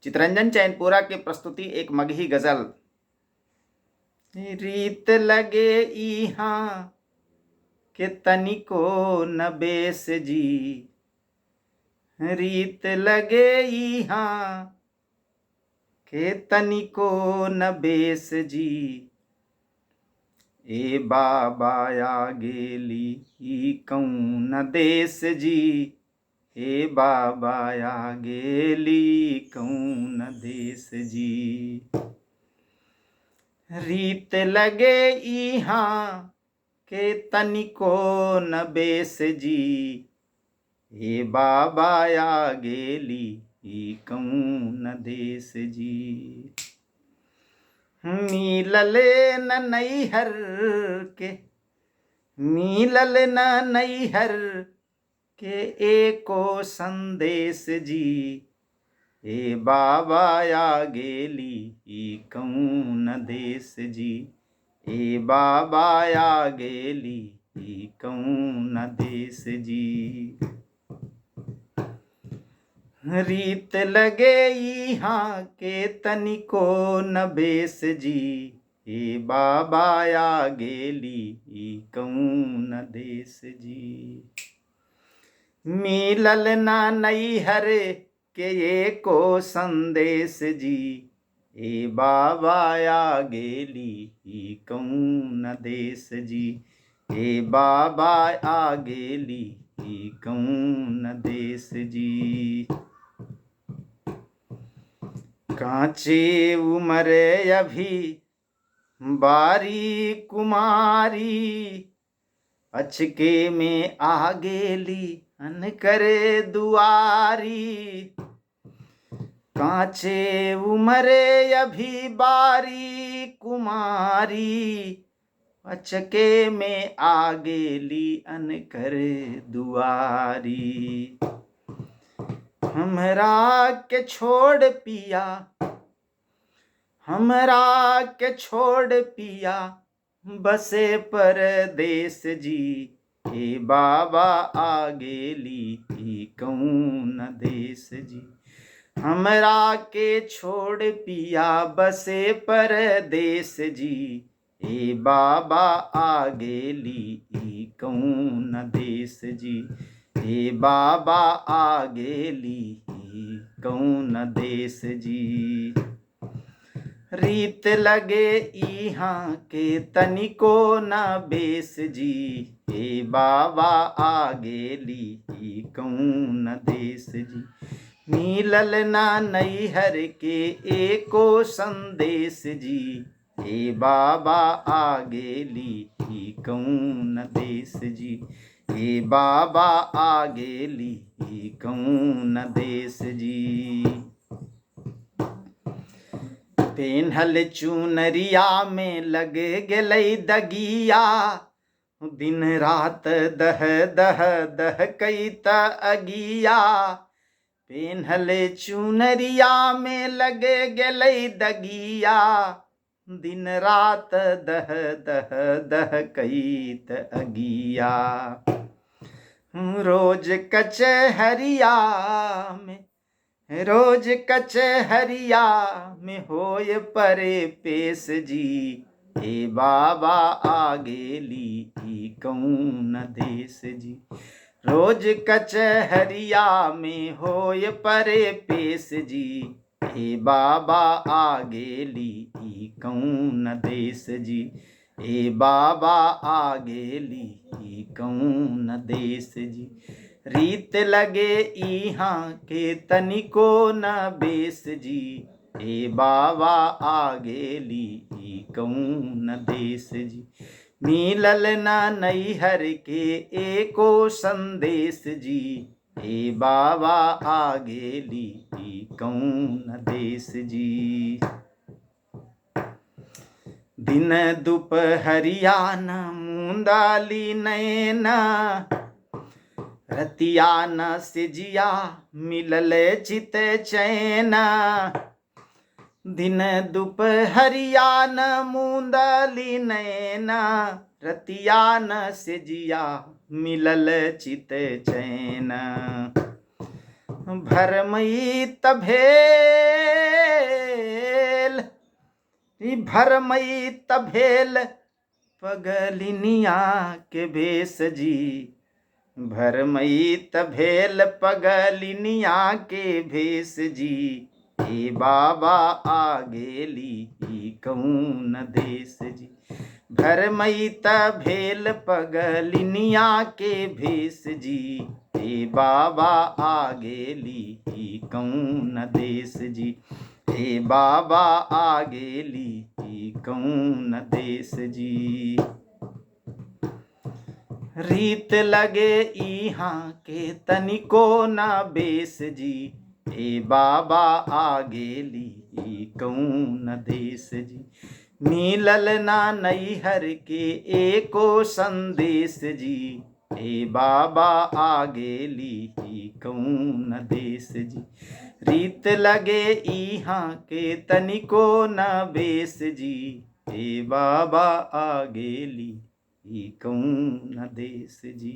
चितरंजन चैनपुरा की प्रस्तुति एक मगही गजल। रीत लगे इहाँ के तनिको न बेस जी, रीत लगे इहाँ के तनिको न बेस जी। ए बाबा आ गेली ई कौन देश जी, ए बाबा आ गेली कौन देश जी। रीत लगे इहाँ के तनिको न बेस जी, ए बाबा आ गेली ई कौन देश जी। मिलले न नैहर के, मिलल न नैहर के एको संदेश जी, ए बाबा आ गेली ई कौन देश जी, ए बाबा आ गेली ई कौन देश जी। रीत लगे इहाँ के तनिको न बेस जी, ए बाबा आ गेली ई कौन देश जी। मिलल ना नैहर के एको संदेश जी, ए बाबा आ गेली ई कौन देश जी, ए बाबा आ गेली ई कौन देश जी। कांचे उमरे अभी बारी कुमारी, अचके में आ गेली अन करे दुआरी। कांचे उमरे अभी बारी कुमारी, अचके में आ गेली अन करे दुआरी। हमरा के छोड़ पिया, हमरा के छोड़ पिया बसे परदेस जी, ए बाबा आ गेली ई कौन देश जी। हमरा के छोड़ पिया बसे परदेस जी, ए बाबा आ गेली ई कौन देश जी, ए बाबा आ गेली ई कौन देश जी। रीत लगे इहाँ के तनिको न बेस जी, ए बाबा आ गेली ई कौन देश जी। मिलल ना नैहर के एको संदेश जी, ए बाबा आ गेली ई कौन देश जी, ए बाबा आ गेली ई कौन देश जी। पेन्हल चुनरिया में लग गेलै दगिया, दिन रात दह दह दह कैत अगिया। पेन्हल चुनरिया में लग गेलै दगिया, दिन रात दह दह दह कैत अगिया। रोज कचहरिया में, रोज कचहरिया में होय परे पेश जी, ए बाबा आ गेली ई कौन देश जी। रोज कचहरिया में होय परे पेश जी, ए बाबा आ गेली ई कौन देश जी, ए बाबा आ गेली ई कौन देश जी। रीत लगे इहाँ के तनिको न बेस जी, ए बाबा आ गेली ई कौन देश जी। मिलल ना नैहर के एको संदेश जी, ए बाबा आ गेली ई कौन देश जी। दिन दुपहरिया न मुंदाली नैना, रतिया न सिजिया मिलल चित चैना। दिन दुपहरिया न मुंदली नैना, रतिया न सिजिया मिलल चित चैना। भरमई तभेल, भरमई तभेल पगलिनिया के भेष जी, भरमई तभेल पगलिनिया के भेष जी, ए बाबा आ गेली ई कौन देश जी, भरमई तभेल पगलिनिया के भेष जी, ए बाबा आ गेली ई कौन देश जी, ए बाबा आ गेली ई कौन देश जी। रीत लगे इहाँ के तनिको न बेस जी, ए बाबा आ गेली ई कौन देश जी, मिलल ना नैहर के एको संदेश जी, ए बाबा आ गेली ई कौन देश जी, रीत लगे इहाँ के तनिको न बेस जी, ए बाबा आ गेली ई कौन देश जी।